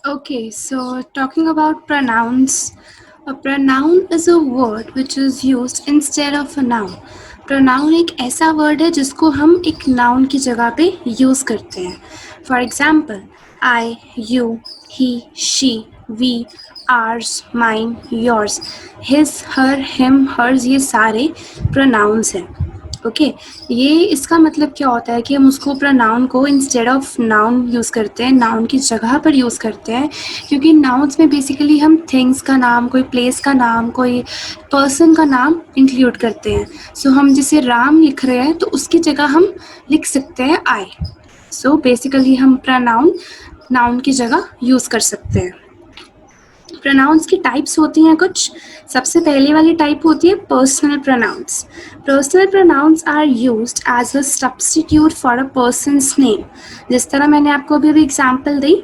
Okay, so talking about pronouns, a pronoun is a word which is used instead of a noun. Pronoun एक ऐसा word है जिसको हम एक noun की जगह पे use करते हैं. For example, I, you, he, she, we, ours, mine, yours, his, her, him, hers, ये सारे pronouns हैं. ओके ये इसका मतलब क्या होता है कि हम उसको प्रोनाउन को इंस्टेड ऑफ नाउन यूज़ करते हैं, नाउन की जगह पर यूज़ करते हैं, क्योंकि नाउन्स में बेसिकली हम थिंग्स का नाम, कोई प्लेस का नाम, कोई पर्सन का नाम इंक्लूड करते हैं. सो हम जैसे राम लिख रहे हैं तो उसकी जगह हम लिख सकते हैं आई. सो बेसिकली हम प्रोनाउन नाउन की जगह यूज़ कर सकते हैं. प्रोनाउंस की टाइप्स होती हैं कुछ. सबसे पहले वाली टाइप होती है personal pronouns. Personal pronouns are used as a substitute for a person's name. जिस तरह मैंने आपको अभी एग्जांपल दी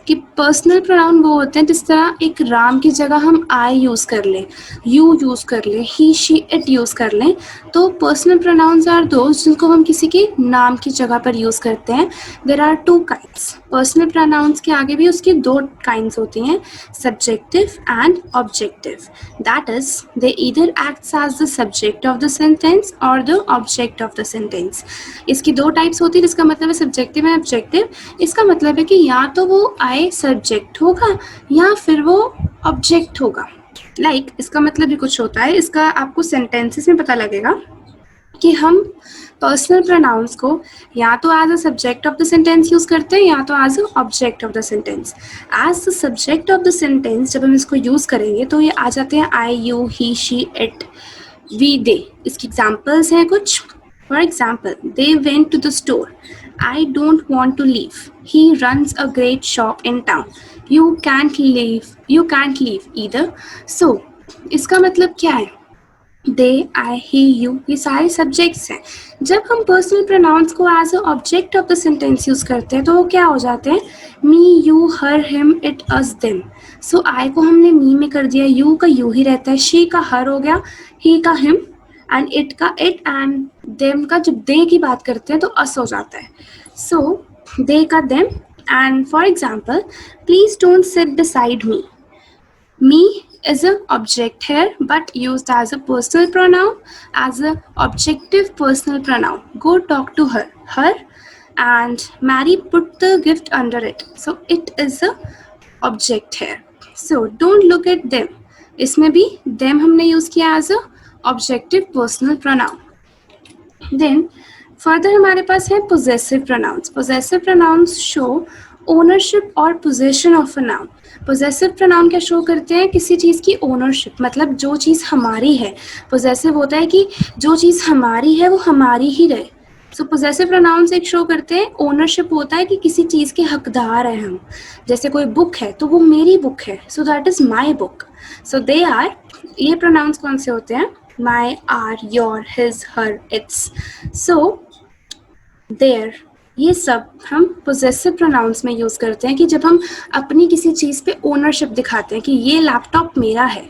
कि पर्सनल प्रोनाउन वो होते हैं जिस तरह एक राम की जगह हम आई यूज़ कर लें, यू यूज़ कर लें, ही शी इट यूज़ कर लें. तो पर्सनल प्रोनाउंस आर दोस्त जिनको हम किसी के नाम की जगह पर यूज़ करते हैं. There are two kinds. Personal pronouns के आगे भी उसकी दो काइंड्स होती हैं, subjective and objective. That is they either acts as the subject of the sentence और the object of the sentence. इसकी दो टाइप्स होती है जिसका मतलब है सब्जेक्टिव एंड ऑब्जेक्टिव. इसका मतलब है कि या तो वो आई सब्जेक्ट होगा या फिर वो ऑब्जेक्ट होगा. इसका मतलब भी कुछ होता है. इसका आपको सेंटेंसेस में पता लगेगा कि हम पर्सनल प्रोनाउंस को या तो as a subject of the sentence use करते हैं या तो as a object of the sentence. As the subject of the sentence जब हम इसको यूज़ करेंगे तो ये आ जाते हैं I, you, he, she, it, we, they. इसकी एग्जाम्पल्स हैं कुछ. For example, they went to the store. I don't want to leave. He runs a great shop in town. You can't leave either. So, इसका मतलब क्या है? दे, आई, ही, you, ये सारे subjects हैं. जब हम पर्सनल प्रोनाउंस को as a object of the sentence use करते हैं तो वो क्या हो जाते हैं? Me, you, her, him, it, us, them. So I को हमने मी में कर दिया, यू का यू ही रहता है, शी का हर हो गया, ही का हिम, एंड इट का इट, एंड देम का जब दे की बात करते हैं तो अस हो जाता है. सो दे का them. And for example, please don't sit beside me. Me is an object here but used as a personal pronoun, as a objective personal pronoun. Go talk to her. Her. And Mary put the gift under it. So it is a object here. So don't look at them. इसमें भी them हमने use किया as a objective personal pronoun. Then further हमारे पास है possessive pronouns. Possessive pronouns show ownership or possession of a noun. Possessive pronoun क्या show करते हैं? किसी चीज़ की ओनरशिप, मतलब जो चीज़ हमारी है. पोजेसिव होता है कि जो चीज़ हमारी है वो हमारी ही रहे. सो पोजेसिव प्रोनाउंस एक शो करते हैं ओनरशिप होता है कि किसी चीज़ के हकदार हैं हम. जैसे कोई बुक है तो वो मेरी बुक है, so that is my book. So they are, ये प्रोनाउंस कौन से होते हैं? My, our, your, his, her, its. So there, ये सब हम पोजेसिव प्रोनाउंस में यूज़ करते हैं कि जब हम अपनी किसी चीज़ पे ओनरशिप दिखाते हैं कि ये लैपटॉप मेरा है,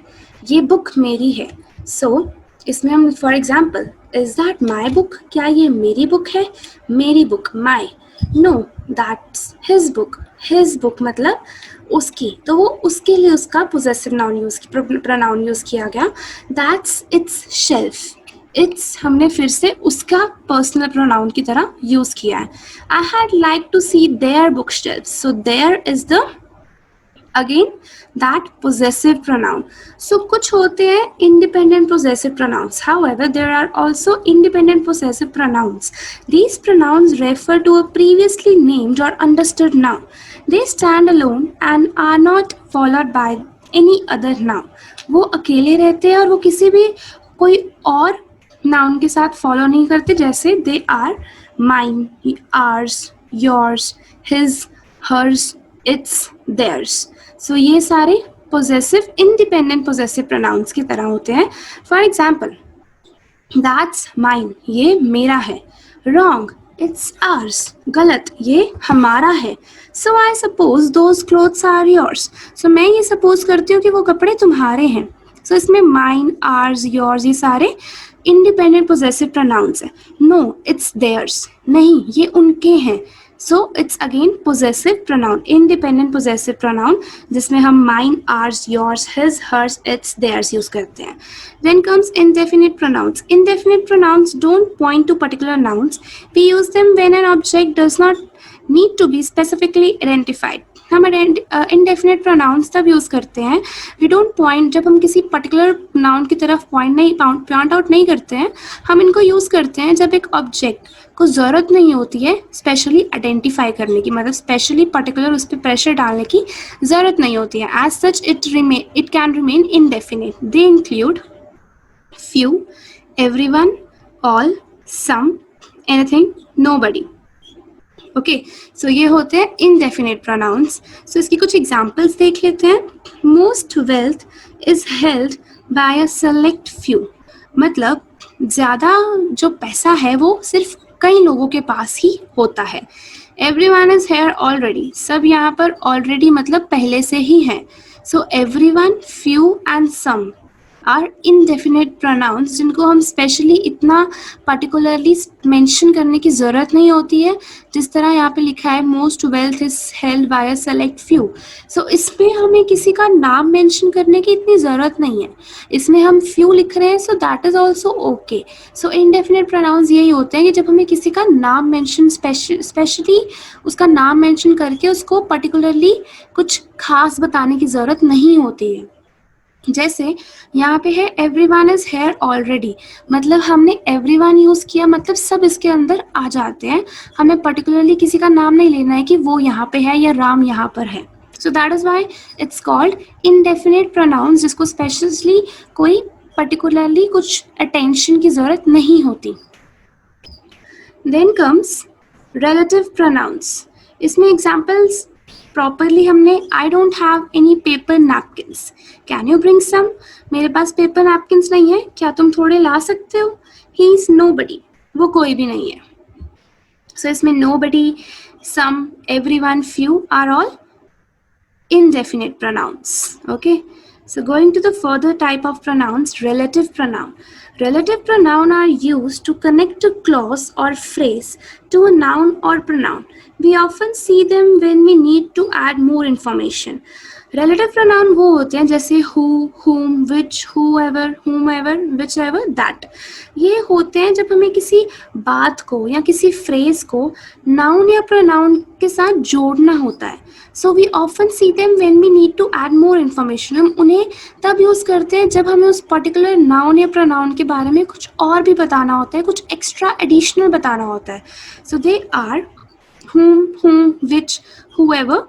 ये बुक मेरी है. सो इसमें हम for example, is that my book? क्या ये मेरी बुक है? मेरी book, my. No, that's his book. His book मतलब उसकी, तो वो उसके लिए उसका पोजेसिव प्रोनाउन यूज़ किया गया. That's it's shelf. इट्स हमने फिर से उसका पर्सनल प्रोनाउन की तरह यूज़ किया है. I had like to see their book shelf. So there is the again that possessive pronoun. So कुछ होते हैं independent possessive pronouns. However there are also independent possessive pronouns. These pronouns refer to a previously named और understood noun. They stand alone and are not followed by any other noun. वो अकेले रहते हैं और वो किसी भी कोई और नाउन के साथ फॉलो नहीं करते. जैसे they are, mine, ours, yours, his, hers, its, theirs. So ये सारे पोजेसिव इंडिपेंडेंट पोजेसिव प्रोनाउंस की तरह होते हैं. फॉर एग्जाम्पल, दैट्स माइन, ये मेरा है. रॉन्ग, इट्स आर्स, गलत, ये हमारा है. So I suppose those clothes are yours. So मैं ये सपोज करती हूँ कि वो कपड़े तुम्हारे हैं. सो इसमें माइन, आर्स, योर्स ये सारे इंडिपेंडेंट पोजेसिव प्रोनाउंस है. नो, इट्स देयर्स, नहीं ये उनके हैं. So it's again possessive pronoun, independent possessive pronoun, जिसमें हम mine, ours, yours, his, hers, its, theirs use करते हैं. Then comes indefinite pronouns. Indefinite pronouns don't point to particular nouns. We use them when an object does not need to be specifically identified. हम indefinite pronouns तब use करते हैं, we don't point, जब हम किसी particular noun की तरफ point out नहीं करते हैं. हम इनको यूज़ करते हैं जब एक object को ज़रूरत नहीं होती है स्पेशली आइडेंटिफाई करने की, मतलब स्पेशली पर्टिकुलर उस पर प्रेशर डालने की ज़रूरत नहीं होती है. As such it can remain indefinite. They include few, everyone, all, some, anything, nobody. Okay, so ये होते हैं इनडेफिनेट प्रोनाउंस. सो इसकी कुछ एग्जांपल्स देख लेते हैं. Most wealth is held by a select few, मतलब ज़्यादा जो पैसा है वो सिर्फ कई लोगों के पास ही होता है. एवरीवन इज हेयर ऑलरेडी, सब यहाँ पर ऑलरेडी मतलब पहले से ही हैं. So everyone, few and some are indefinite pronouns, जिनको हम स्पेशली इतना पर्टिकुलरली मेंशन करने की ज़रूरत नहीं होती है, जिस तरह यहाँ पे लिखा है most wealth is held by a select few. So इसमें हमें किसी का नाम मेंशन करने की इतनी ज़रूरत नहीं है, इसमें हम फ्यू लिख रहे हैं, सो that is also okay. So indefinite pronounce यही होते हैं कि जब हमें किसी का नाम मेंशन स्पेशली उसका नाम मेंशन करके उसको पर्टिकुलरली कुछ खास बताने की ज़रूरत नहीं होती है. जैसे यहाँ पे है एवरीवन इज हेयर ऑलरेडी, मतलब हमने एवरीवन यूज़ किया, मतलब सब इसके अंदर आ जाते हैं. हमें पर्टिकुलरली किसी का नाम नहीं लेना है कि वो यहाँ पे है या राम यहाँ पर है. So that is why it's called indefinite pronouns, जिसको स्पेशली कोई पर्टिकुलरली कुछ अटेंशन की ज़रूरत नहीं होती. Then comes relative pronouns. इसमें एग्जाम्पल्स प्रॉपरली हमने I don't have any paper napkins, can you bring some, मेरे पास पेपर नैपकिन्स नहीं है, क्या तुम थोड़े ला सकते हो. ही इज नोबडी, वो कोई भी नहीं है. सो इसमें nobody, some, everyone, few are all indefinite pronouns. Okay, so going to the further type of pronouns, relative pronoun. Relative pronoun are used to connect a clause or phrase to a noun or pronoun. We often see them when we need to add more information. Relative pronoun वो होते हैं जैसे who, whom, which, whoever, whomever, whichever, that. ये होते हैं जब हमें किसी बात को या किसी फ्रेज को नाउन या प्रोनाउन के साथ जोड़ना होता है. So we often see them when we need to add more information. हम उन्हें तब यूज़ करते हैं जब हमें उस पर्टिकुलर नाउन या प्रोनाउन के बारे में कुछ और भी बताना होता है, कुछ एक्स्ट्रा एडिशनल बताना होता है. So they are whom, which, whoever.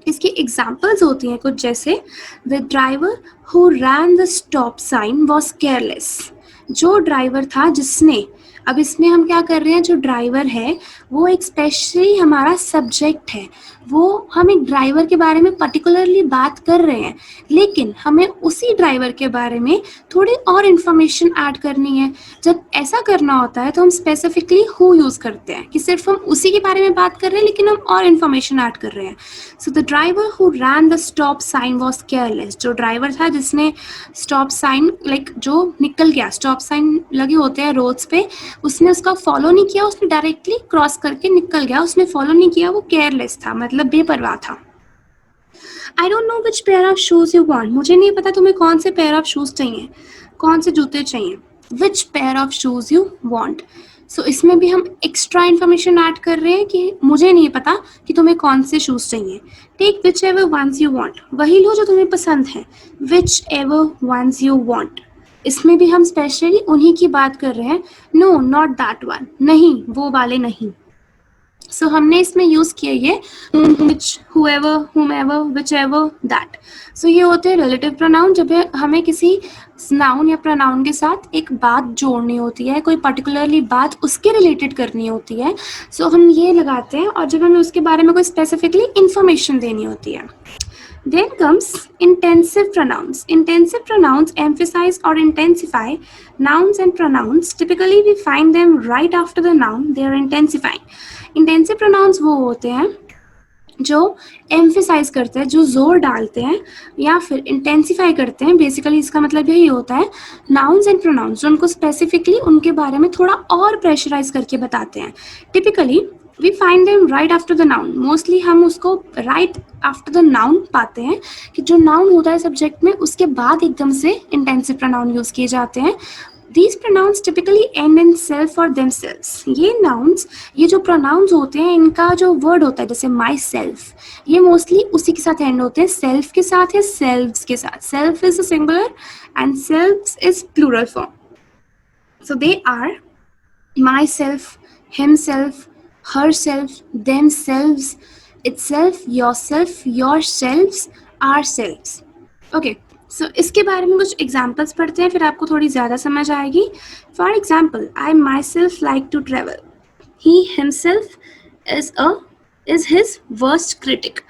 इसकी एग्जाम्पल्स होती हैं कुछ जैसे the driver who ran the stop sign was careless, जो ड्राइवर था जिसने. अब इसमें हम क्या कर रहे हैं, जो ड्राइवर है वो एक स्पेशली हमारा सब्जेक्ट है, वो हम एक ड्राइवर के बारे में पर्टिकुलरली बात कर रहे हैं, लेकिन हमें उसी ड्राइवर के बारे में थोड़ी और इन्फॉर्मेशन ऐड करनी है. जब ऐसा करना होता है तो हम स्पेसिफिकली हु यूज़ करते हैं कि सिर्फ हम उसी के बारे में बात कर रहे हैं लेकिन हम और इन्फॉर्मेशन ऐड कर रहे हैं. So the driver who ran the stop sign was careless, जो ड्राइवर था जिसने स्टॉप साइन जो निकल गया, स्टॉप साइन लगे होते हैं रोड्स पे, उसने उसका फॉलो नहीं किया, उसने डायरेक्टली क्रॉस करके निकल गया, उसने फॉलो नहीं किया, वो केयरलेस था, मतलब बेपरवाह था. I don't know which pair of shoes you want, मुझे नहीं पता तुम्हें कौन से पेयर ऑफ शूज चाहिए, कौन से जूते चाहिए. Which pair of shoes you want. So इसमें भी हम एक्स्ट्रा इन्फॉर्मेशन ऐड कर रहे हैं कि मुझे नहीं पता कि तुम्हें कौन से शूज चाहिए. Take whichever ones you want, वही लो जो तुम्हें पसंद है. Whichever ones you want, इसमें भी हम स्पेशली उन्हीं की बात कर रहे हैं. नो नॉट दैट वन, नहीं वो वाले नहीं. सो हमने इसमें यूज़ किया ये which, whoever, whomever, whichever, that. सो ये होते हैं रिलेटिव प्रोनाउन, जब हमें किसी नाउन या प्रोनाउन के साथ एक बात जोड़नी होती है, कोई पर्टिकुलरली बात उसके रिलेटेड करनी होती है, सो हम ये लगाते हैं, और जब हमें उसके बारे में कोई स्पेसिफिकली इंफॉर्मेशन देनी होती है. Then comes intensive pronouns. Intensive pronouns emphasize or intensify nouns and pronouns. Typically, we find them right after the noun. They are intensifying. Intensive pronouns वो होते हैं जो emphasize करते हैं, जो जोर डालते हैं या फिर intensify करते हैं. Basically इसका मतलब यही होता है nouns and pronouns जो उनको specifically उनके बारे में थोड़ा और pressurize करके बताते हैं. Typically we find them right after the noun. Mostly हम उसको राइट आफ्टर द नाउन पाते हैं कि जो नाउन होता है सब्जेक्ट में उसके बाद एकदम से इंटेंसिव प्रोनाउन यूज किए जाते हैं. These pronouns typically end in self or themselves. ये nouns, ये जो pronouns होते हैं इनका जो word होता है जैसे my self, ये mostly उसी के साथ end होते हैं, self के साथ या selves के साथ. Self is a singular and selves is plural form. So they are myself, himself, herself, themselves, itself, yourself, yourselves, ourselves. Okay. सो इसके बारे में कुछ एग्जाम्पल्स पढ़ते हैं फिर आपको थोड़ी ज़्यादा समझ आएगी. For example, I myself like to travel. He himself is his worst critic.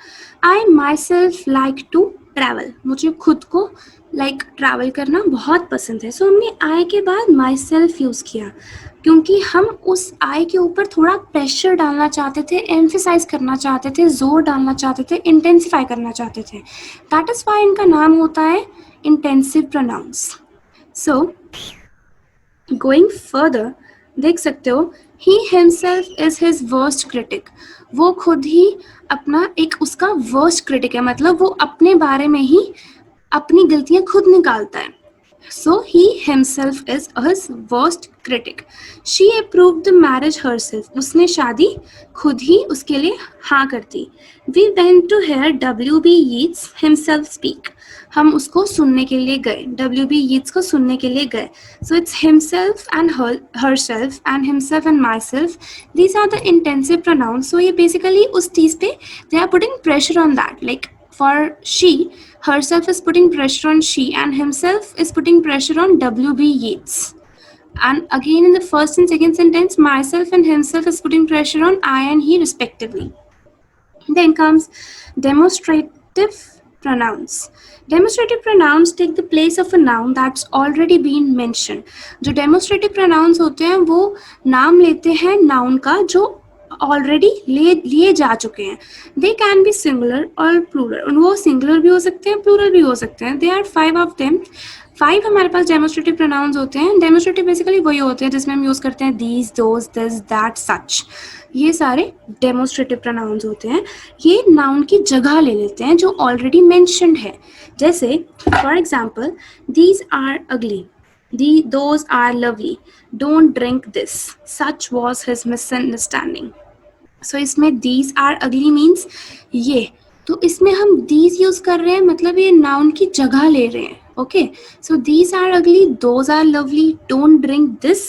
I myself like to travel. मुझे खुद को ट्रैवल करना बहुत पसंद है. सो हमने आई के बाद माई सेल्फ यूज़ किया क्योंकि हम उस आई के ऊपर थोड़ा प्रेशर डालना चाहते थे, एम्फेसाइज करना चाहते थे, जोर डालना चाहते थे, इंटेंसिफाई करना चाहते थे. दैट इज़ वाई इनका नाम होता है intensive pronouns. So going further देख सकते हो, he himself is his worst critic. वो खुद ही अपना एक उसका वर्स्ट क्रिटिक है, मतलब वो अपने बारे में ही अपनी गलतियां खुद निकालता है. So he himself is his worst critic. She approved the marriage herself. उसने शादी खुद ही उसके लिए हाँ कर दी. We went to hear W.B. Yeats himself speak. हम उसको सुनने के लिए गए, W.B. Yeats को सुनने के लिए गए. So it's himself and herself and himself and myself. These are the intensive pronouns. So ये basically उस चीज़ पे they are putting pressure on that. Like for she, herself is putting pressure on she and himself is putting pressure on W.B. Yeats. And again in the first and second sentence, myself and himself is putting pressure on I and he respectively. Then comes demonstrative pronouns. Demonstrative pronouns take the place of a noun that's already been mentioned. जो demonstrative pronouns होते हैं वो नाम लेते हैं noun का जो already लिए जा चुके हैं. दे कैन बी सिंगुलर और प्लूरल. वो सिंगुलर भी हो सकते हैं, प्लूरल भी हो सकते हैं. They are 5 of them. 5 हमारे पास डेमोस्ट्रेटिव प्रोनाउंस होते हैं. डेमोस्ट्रेटिव बेसिकली वही होते हैं जिसमें हम यूज़ करते हैं दीज, दोज, दिस, दैट, सच. ये सारे डेमोस्ट्रेटिव प्रोनाउंस होते हैं. ये नाउन की जगह ले लेते हैं जो ऑलरेडी मैंशनड है. जैसे for example, these are ugly, those are lovely, don't drink this, such was his misunderstanding. So इसमें these are ugly means ये, तो इसमें हम these यूज कर रहे हैं, मतलब ये नाउन की जगह ले रहे हैं. Okay, so these are ugly, those are lovely, don't drink this,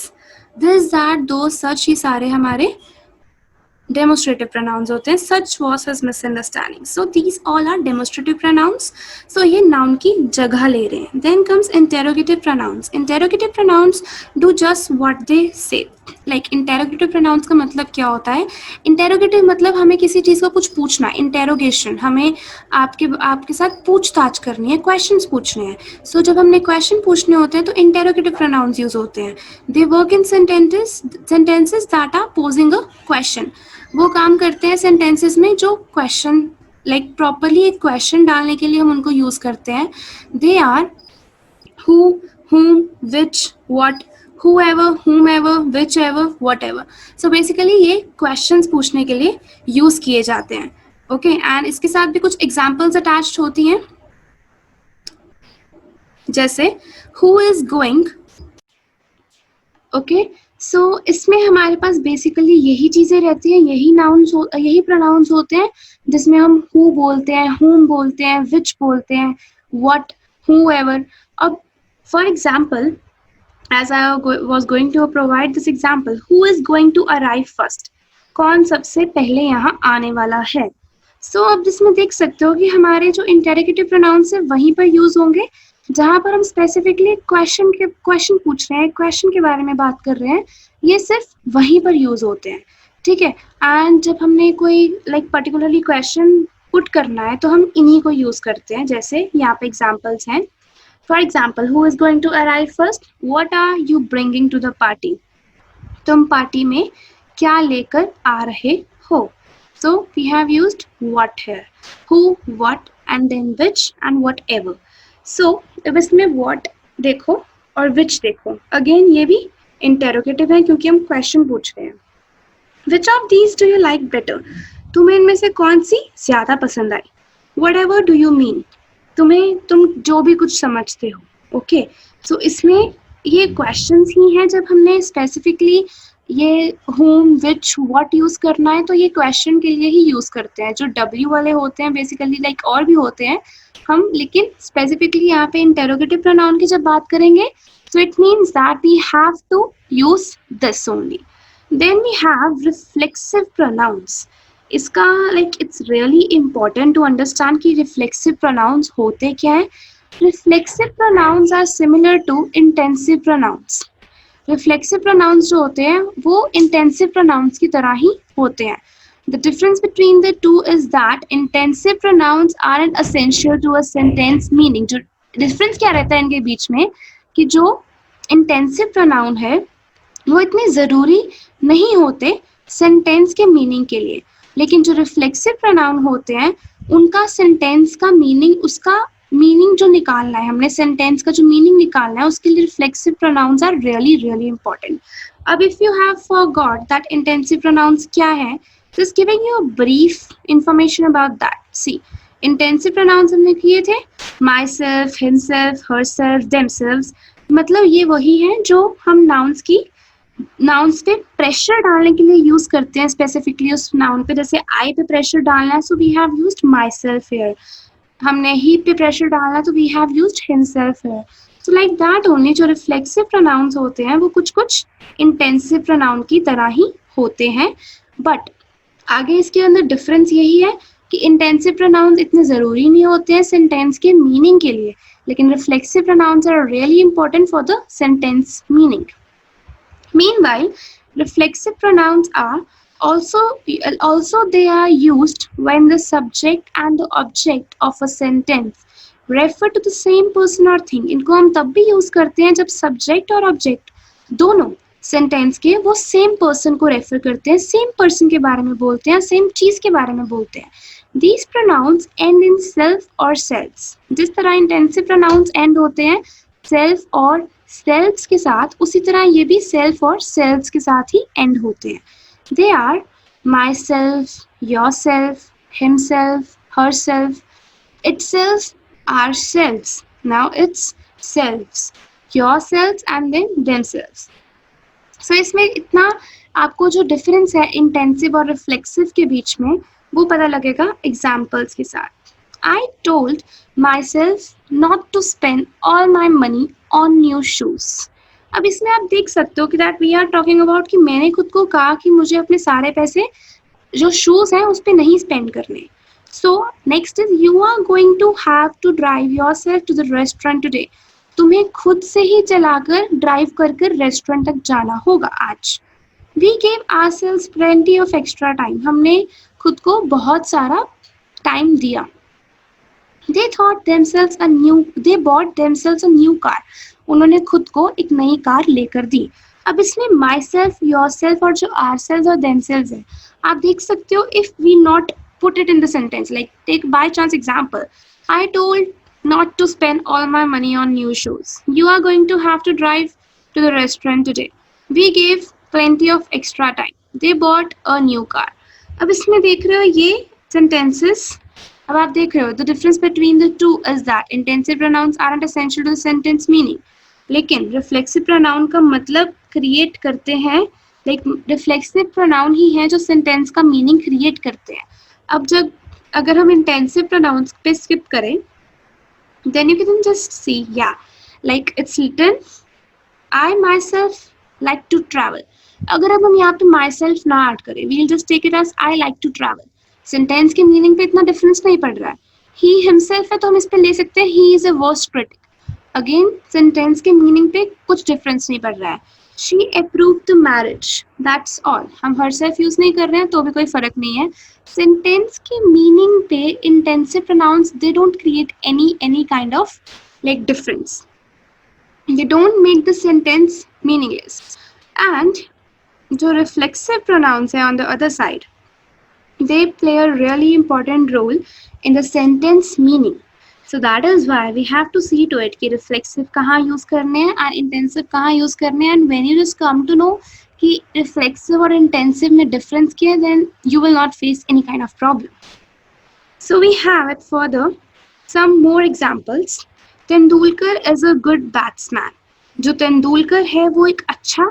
that, those, such, ये सारे हमारे demonstrative pronouns होते हैं. such was his misunderstanding. So these all are demonstrative pronouns. So ये noun की जगह ले रहे हैं. Then comes interrogative pronouns. Interrogative pronouns do just what they say. Like interrogative pronouns का मतलब क्या होता है? Interrogative मतलब हमें किसी चीज़ को कुछ पूछना है. Interrogation हमें आपके साथ पूछताछ करनी है, questions पूछने हैं. So जब हमने question पूछने होते हैं तो interrogative pronouns use होते हैं. They work in sentences that are posing a question. वो काम करते हैं सेंटेंसेस में जो क्वेश्चन प्रॉपरली एक क्वेश्चन डालने के लिए हम उनको यूज करते हैं. They are who, whom, which, what, whoever, whomever, whichever, whatever. So basically ये क्वेश्चंस पूछने के लिए यूज किए जाते हैं. ओके, एंड इसके साथ भी कुछ एग्जाम्पल्स अटैच्ड होती हैं, जैसे who is going. ओके, सो इसमें हमारे पास बेसिकली यही चीज़ें रहती हैं, यही प्रोनाउंस होते हैं जिसमें हम who बोलते हैं, whom बोलते हैं, which बोलते हैं, what, whoever. अब for example, as I was going to provide this example, who is going to arrive first? कौन सबसे पहले यहाँ आने वाला है? सो अब जिसमें देख सकते हो कि हमारे जो इंटेरोगेटिव प्रोनाउंस है वहीं पर यूज होंगे जहाँ पर हम स्पेसिफिकली क्वेश्चन पूछ रहे हैं, क्वेश्चन के बारे में बात कर रहे हैं, ये सिर्फ वहीं पर यूज होते हैं. ठीक है, एंड जब हमने कोई पर्टिकुलरली क्वेश्चन पुट करना है तो हम इन्हीं को यूज करते हैं. जैसे यहाँ पे एग्जाम्पल्स हैं. For example, who is going to arrive first? What are you bringing to the party? तुम पार्टी में क्या लेकर आ रहे हो? So we have used what here, who, what, and then which and whatever. So अब इसमें what देखो और which देखो, अगेन ये भी इंटेरोगेटिव है क्योंकि हम क्वेश्चन पूछ रहे हैं. Which of these do you like better, तुम्हें इनमें से कौन सी ज्यादा पसंद आई, whatever do you mean, तुम जो भी कुछ समझते हो। ओके, सो इसमें ये क्वेश्चंस ही हैं। जब हमने स्पेसिफिकली ये होम विच व्हाट यूज करना है तो ये क्वेश्चन के लिए ही यूज करते हैं। जो डब्ल्यू वाले होते हैं बेसिकली लाइक और भी होते हैं हम, लेकिन स्पेसिफिकली यहाँ पे इंटेरोगेटिव प्रोनाउन की जब बात करेंगे so it means that we have to use this only. Then we have reflexive pronouns. इसका like it's really important to understand कि reflexive pronouns होते क्या हैं. Reflexive pronouns are similar to intensive pronouns. Reflexive pronouns जो होते हैं वो intensive pronouns की तरह ही होते हैं. The difference between the two is that intensive pronouns aren't essential to a sentence meaning. जो difference क्या रहता है इनके बीच में कि जो intensive pronoun है वो इतने ज़रूरी नहीं होते सेंटेंस के मीनिंग के लिए, लेकिन जो रिफ्लेक्सिव प्रोनाउन होते हैं उनका सेंटेंस का मीनिंग, उसका मीनिंग जो निकालना है, हमने सेंटेंस का जो मीनिंग निकालना है उसके लिए reflexive pronouns are really really important. अब if you have forgot that intensive pronouns क्या है, just giving you a brief information about that. See, intensive pronouns हमने किए थे myself, himself, herself, themselves. मतलब ये वही है जो हम नाउन्स पे प्रेशर डालने के लिए यूज करते हैं स्पेसिफिकली उस नाउन पे. जैसे आई पे प्रेशर डालना है so we have used myself here, हमने ही पे प्रेशर डालना है तो we have used himself here. So like that only जो रिफ्लेक्सिव प्रोनाउंस होते हैं वो कुछ कुछ इंटेंसिव प्रोनाउन की तरह ही होते हैं. बट आगे इसके अंदर डिफरेंस यही है कि इंटेंसिव प्रोनाउंस इतने ज़रूरी नहीं होते हैं सेंटेंस के मीनिंग के लिए, लेकिन reflexive pronouns are really important for the sentence meaning. Meanwhile, reflexive pronouns are also they are used when the subject and the object of a sentence refer to the same person or thing. इनको हम तब भी use करते हैं जब subject और object दोनों sentence के वो सेम पर्सन को रेफर करते हैं, सेम पर्सन के बारे में बोलते हैं, सेम चीज के बारे में बोलते हैं. These pronouns end in self or selves. जिस तरह इंटेंसिव pronouns end होते हैं सेल्फ और सेल्फ्स के साथ, उसी तरह ये भी सेल्फ और सेल्फ्स के साथ ही एंड होते हैं. They are myself, yourself, himself, herself, itself, ourselves. Now its selves, yourselves and then themselves. So इसमें इतना आपको जो डिफरेंस है इंटेंसिव और रिफ्लेक्सिव के बीच में वो पता लगेगा एग्जाम्पल्स के साथ. I told myself not to spend all my money on new shoes. अब इसमें आप देख सकते हो कि that we are talking about कि मैंने खुद को कहा कि मुझे अपने सारे पैसे जो शूज हैं उस पर नहीं स्पेंड करने. So next is you are going to have to drive yourself to the restaurant today. तुम्हें खुद से ही चलाकर ड्राइव कर रेस्टोरेंट तक जाना होगा आज. We gave ourselves plenty of extra time. हमने खुद को बहुत सारा टाइम दिया. They bought themselves a new car. उन्होंने खुद को एक नई कार लेकर दी. अब इसमें myself, yourself और जो ourselves और themselves है, आप देख सकते हो if we not put it in the sentence, like take by chance example, I told not to spend all my money on new shoes. You are going to have to drive to the restaurant today. We gave plenty of extra time. They bought a new car. अब इसमें देख रहे हो ये sentences. अब आप देख रहे हो the difference between the two is that intensive pronouns aren't essential to the sentence meaning, लेकिन रिफ्लेक्सिव प्रोनाउन का मतलब क्रिएट करते हैं, लाइक रिफ्लेक्सिव प्रोनाउन ही है जो सेंटेंस का मीनिंग क्रिएट करते हैं. अब जब अगर हम इंटेंसिव प्रोनाउंस पे स्किप करें then you can just see या like it's written I myself like to travel. अगर अब हम यहाँ पे माई सेल्फ ना ऐड करें, we will just take it as I like to travel. Sentence के मीनिंग पे इतना डिफरेंस नहीं पड़ रहा है. ही हिमसेल्फ है तो हम इस पे ले सकते हैं ही is a worst critic. Again sentence के मीनिंग पे कुछ डिफरेंस नहीं पड़ रहा है. She approved the marriage, that's all. हम हरसेल्फ यूज नहीं कर रहे हैं तो भी कोई फर्क नहीं है. सेंटेंस के मीनिंग पे intensive pronouns they don't create any kind of like difference. They don't make the sentence meaningless. And जो रिफ्लेक्सिव प्रोनाउंस है on the other side, they play a really important role in the sentence meaning. So that is why we have to see to it कि reflexive कहाँ use करने हैं and intensive कहाँ use करने हैं. And when you just come to know कि reflexive और intensive में डिफरेंस क्या है, then you will not face any kind of problem. So we have it further. Some more examples. Tendulkar is a good batsman. जो तेंदुलकर है वो एक अच्छा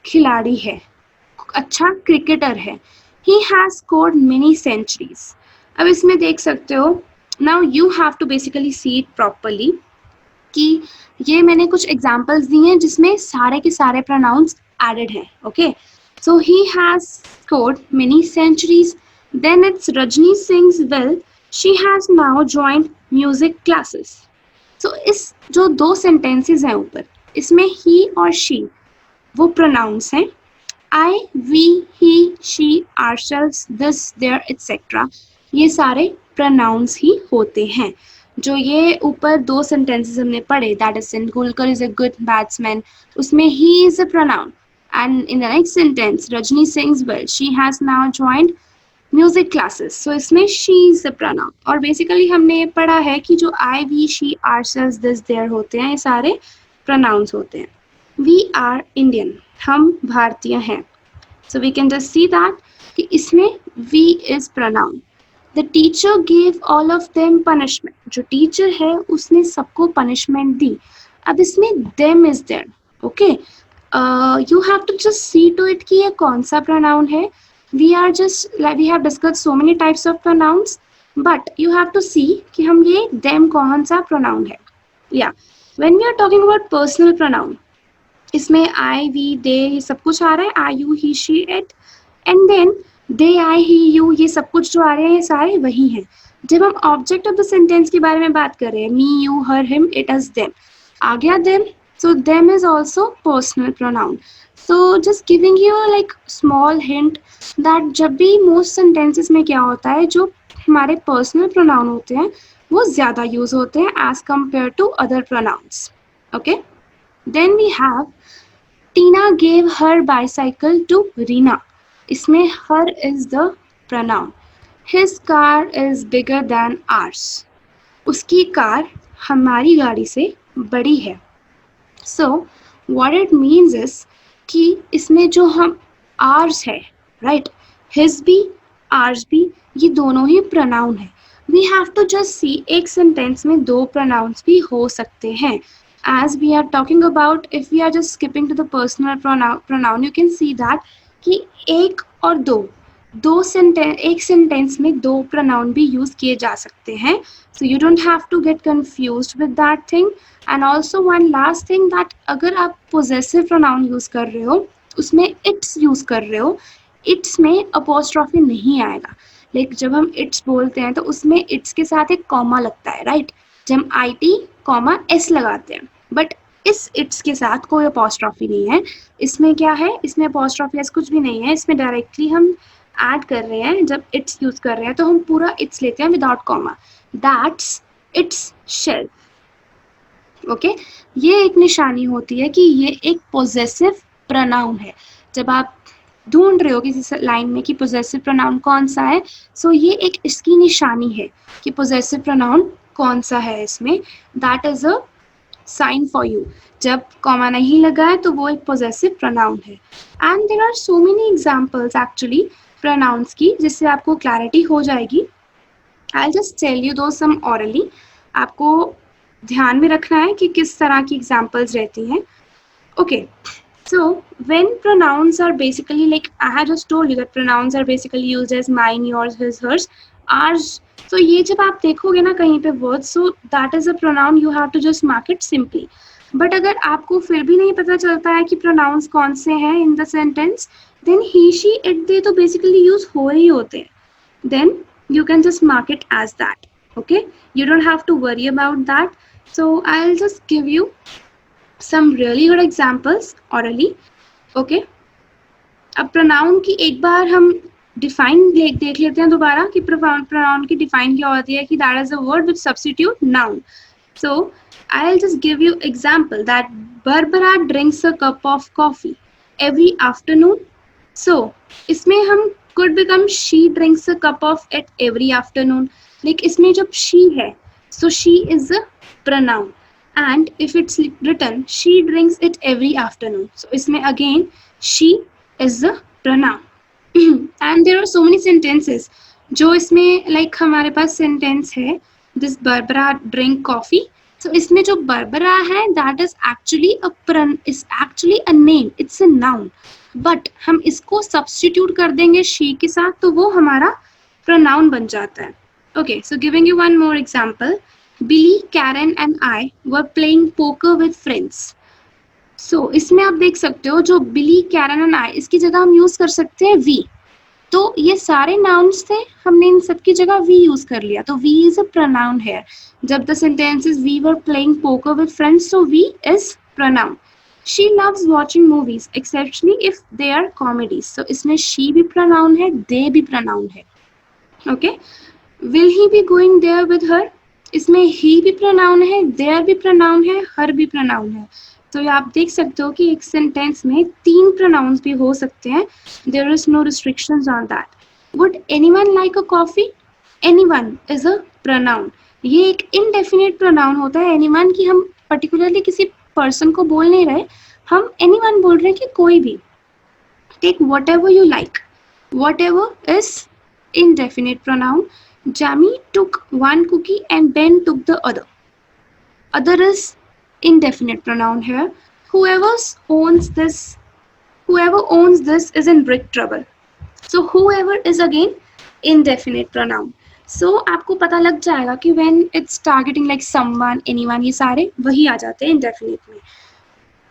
खिलाड़ी है, अच्छा क्रिकेटर है. He has scored many centuries. अब इसमें देख सकते हो. Now you have to basically see it properly. कि ये मैंने कुछ एग्जाम्पल्स दिए हैं जिसमें सारे के सारे प्रोनाउंस एडेड हैं. Okay, so he has scored many centuries. Then it's Rajni sings well. She has now joined music classes. So इस जो दो सेंटेंसेस हैं ऊपर, इसमें ही और शी वो प्रोनाउंस हैं. I, we, he, she, ourselves, this, there, etcetera, ये सारे प्रोनाउंस ही होते हैं. जो ये ऊपर दो सेंटेंसेस हमने पढ़े, that is Tendulkar is a good batsman, उसमें he is a pronoun. And in the next sentence Rajni sings well, she has now joined music classes, so इसमें शी इज द प्रोनाउन. और बेसिकली हमने ये पढ़ा है कि जो I, we, she, ourselves, this, there होते हैं, ये सारे प्रोनाउंस होते हैं. वी आर इंडियन, हम भारतीय हैं. So we can just see that कि इसमें we is pronoun. The teacher gave all of them punishment. जो टीचर है उसने सबको पनिशमेंट दी. अब इसमें them is there. Okay, you have to just see to it कि ये कौन सा pronoun है. We are just like we have discussed so many types of pronouns, but you have to see कि हम ये them कौन सा pronoun है. Yeah, when we are talking about personal pronoun, इसमें I, we, they ये सब कुछ आ रहा है. I, you, he, she, it, and then they, I, he, you, ये सब कुछ जो आ रहे हैं ये सारे वही हैं. जब हम ऑब्जेक्ट ऑफ द सेंटेंस के बारे में बात कर रहे हैं, me, you, her, him, it, us, them, आ गया them. So them is also personal pronoun. So just giving you like small hint that जब भी मोस्ट सेंटेंसेस में क्या होता है, जो हमारे पर्सनल प्रोनाउन होते हैं वो ज़्यादा यूज होते हैं as compare to other pronouns. Okay, then we have Tina gave her bicycle to Rina. इसमें her is the pronoun. His car is bigger than ours. उसकी कार हमारी गाड़ी से बड़ी है. So what it means is कि इसमें जो हम आर्स है, राइट, हिज भी आर्स भी ये दोनों ही प्रोनाउन है. We have to just see एक सेंटेंस में दो प्रोनाउंस भी हो सकते हैं. As we are talking about, if we are just skipping to the personal pronoun, you can see that कि एक और दो सेंटेंस, एक सेंटेंस में दो प्रोनाउन भी यूज किए जा सकते हैं. So you don't have to get confused with that thing. And also one last thing that अगर आप पोजेसिव प्रोनाउन यूज कर रहे हो, उसमें इट्स यूज कर रहे हो, इट्स में अपोस्ट्रोफी नहीं आएगा. लाइक जब हम इट्स बोलते हैं तो उसमें इट्स के साथ एक कॉमा लगता है, राइट. जब हम आई टी कॉमा एस लगाते हैं, बट इस इट्स के साथ कोई अपोस्ट्रोफी नहीं है. इसमें क्या है, इसमें अपोस्ट्रोफी एस कुछ भी नहीं है. इसमें डायरेक्टली हम ऐड कर रहे हैं. जब इट्स यूज कर रहे हैं तो हम पूरा इट्स लेते हैं without comma. That's it's shelf. Okay, ये एक निशानी होती है कि ये एक पोजेसिव प्रोनाउन है. जब आप ढूंढ रहे हो किसी लाइन में कि पोजेसिव प्रोनाउन कौन सा है, सो ये एक इसकी निशानी है कि पोजेसिव प्रोनाउन कौन सा है इसमें. That is a sign for you. जब कॉमा नहीं लगा है तो वो एक पोजेसिव प्रोनाउन है. And there are so many examples actually pronouns की, जिससे आपको क्लैरिटी हो जाएगी. I will just tell you दो सम ऑरली. आपको ध्यान में रखना है कि किस तरह की एग्जांपल्स रहती हैं. Okay, so when pronouns are basically, like I had just told you that pronouns are basically used as mine, yours, his, hers, ours. So ये जब आप देखोगे ना कहीं पे words, so that is a pronoun, you have to just mark it simply. But अगर आपको फिर भी नहीं पता चलता है कि pronouns कौन से हैं in the sentence, then he, she, it, they तो basically use हो ही होते हैं. Then you can just mark it as that. Okay, you don't have to worry about that. So I'll just give you some really good examples orally. Okay, अब pronoun की एक बार हम define देख लेते हैं दोबारा कि pronoun की define क्या होती है. कि that is a word which substitute noun. So I'll just give you example that Barbara drinks a cup of coffee every afternoon. So इसमें हम could become she drinks a cup of it every afternoon. Like इसमें जब she है, so she is a pronoun. And if it's written she drinks it every afternoon, so इसमें again she is the pronoun. And there are so many sentences जो इसमें like हमारे पास sentence है this Barbara drink coffee. So इसमें जो Barbara है that is actually a name, it's a noun. But हम इसको substitute कर देंगे she के साथ तो वो हमारा pronoun बन जाता है. Okay, so giving you one more example. Billy, Karen and I were playing poker with friends. So इसमें आप देख सकते हो जो बिली कैरन एंड आई इसकी जगह हम यूज कर सकते हैं वी. तो ये सारे नाउन्स थे हमने इन सब की जगह वी यूज कर लिया तो we is a pronoun here. जब the sentence is we were playing poker with friends so we is pronoun. She loves watching movies exceptionally if they are comedies. So इसमें शी भी pronoun है they भी pronoun है. Okay. Will he be going there with her. इसमें he भी pronoun है there भी pronoun है हर भी प्रोनाउन है. तो ये आप देख सकते हो कि एक सेंटेंस में 3 प्रोनाउंस भी हो सकते हैं. There is no restrictions on that. Would anyone like a coffee. Anyone is a pronoun. ये एक इनडेफिनिट प्रोनाउन होता है. एनीवन की हम पर्टिकुलरली किसी पर्सन को बोल नहीं रहे, हम एनीवन बोल रहे हैं कि कोई भी. Take whatever you like. Whatever is indefinite pronoun. Jamie took one cookie and Ben took the other. Other is indefinite pronoun here. Whoever owns this is in big trouble. So whoever is again indefinite pronoun. So आपको पता लग जाएगा कि when it's targeting like someone, anyone, ये सारे वही आ जाते हैं indefinite में.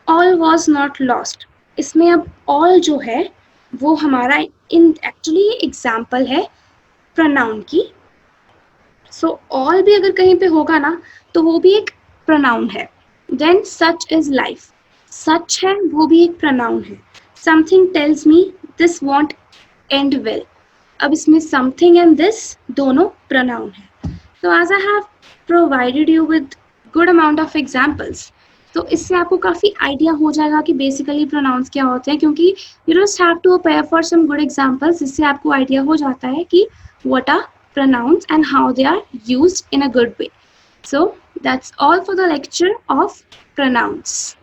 All was not lost. इसमें अब all जो है वो हमारा एक्चुअली एग्जाम्पल है प्रोनाउन की. सो ऑल भी अगर कहीं पे होगा ना तो वो भी एक प्रोनाउन है. Then such is life. Such है वो भी एक प्रोनाउन है. Something tells me this won't end well. अब इसमें समथिंग एंड दिस दोनों प्रोनाउन है. So as I have provided you with good amount of examples तो इससे आपको काफ़ी आइडिया हो जाएगा कि बेसिकली प्रोनाउंस क्या होते हैं क्योंकि you just have to appear for some good examples जिससे आपको आइडिया हो जाता है कि what are pronouns and how they are used in a good way. So that's all for the lecture of pronounce.